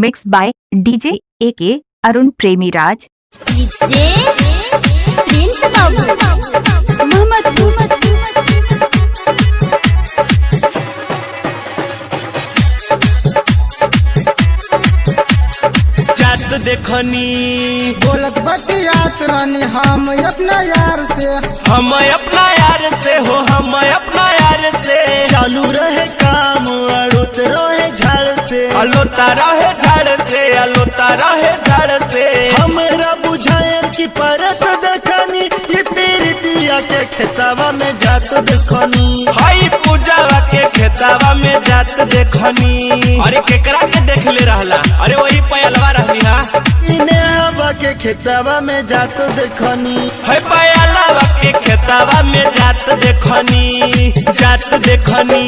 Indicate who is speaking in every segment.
Speaker 1: Mix by DJ AK Arun Premi Raj.
Speaker 2: DJ Prince बाबू मोहम्मदपुर।
Speaker 3: जात देखनी
Speaker 4: बोलत बतियात रानी हम अपना यार से,
Speaker 3: हम अपना यार से हो, हम अपना यार से।
Speaker 4: चालू रहे काम अड़ोत रहे झाड़ से,
Speaker 3: अलोता रहे झाड़ से, अलोता रहे झाड़ से।
Speaker 4: हमरा बुझायर की परत देखनी ये पीरतिया के खेतवा में जात देखनी,
Speaker 3: हाई पूजावा के खेतावा में जात देखनी। अरे केकरा के देख ले रहला? अरे वही पयलवा रहनी हा।
Speaker 4: इन्हें हवा के खेतवा में जात देखनी,
Speaker 3: है पयलवा के खेतावा में जात देखनी, जात देखनी।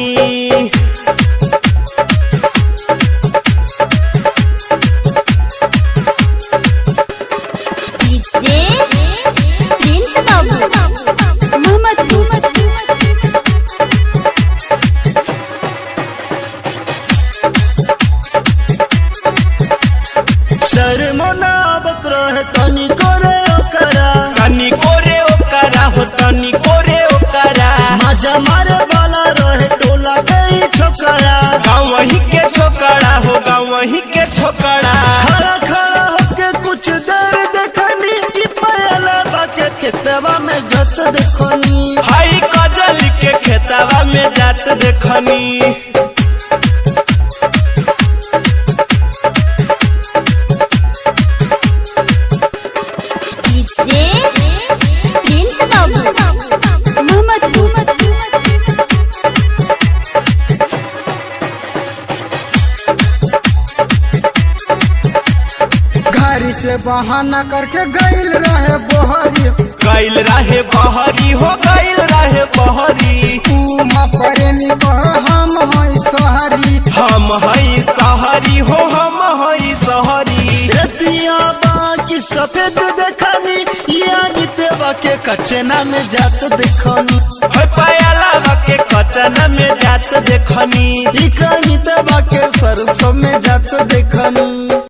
Speaker 2: डीजे प्रिंस बाबू मोहम्मदपुर।
Speaker 4: सर मनावत रहे तनी करे ओकरा,
Speaker 3: तनी कोरे ओकरा हो, तनी कोरे ओकरा।
Speaker 4: मजा मारे वाला रहे टोला गई छोकरा,
Speaker 3: गाँव वही के छोकरा हो, गाँव वही के छोकरा।
Speaker 4: खड़ा खड़ा होके कुछ देर देखनी ई पयलवा के खेतवा में जात देखनी,
Speaker 3: हाई कजली के खेतावा में जात देखनी।
Speaker 2: डीजे प्रिंस बाबू मोहम्मदपुर।
Speaker 4: घर से बहाना करके गइल रहे बोहरी,
Speaker 3: गैल रहे बहरी हो, गैल रहे बहरी।
Speaker 4: उमा प्रेमी कह हम हई सोहरी,
Speaker 3: हम हई सहरी हो, हम हई सहरी।
Speaker 4: रतिया बाकी सफेद देखनी यानी तेवा के कचना में जात देखनी,
Speaker 3: है पयलवा के कचना में जात देखनी।
Speaker 4: इकनी तेवा के सरसों में जात देखनी।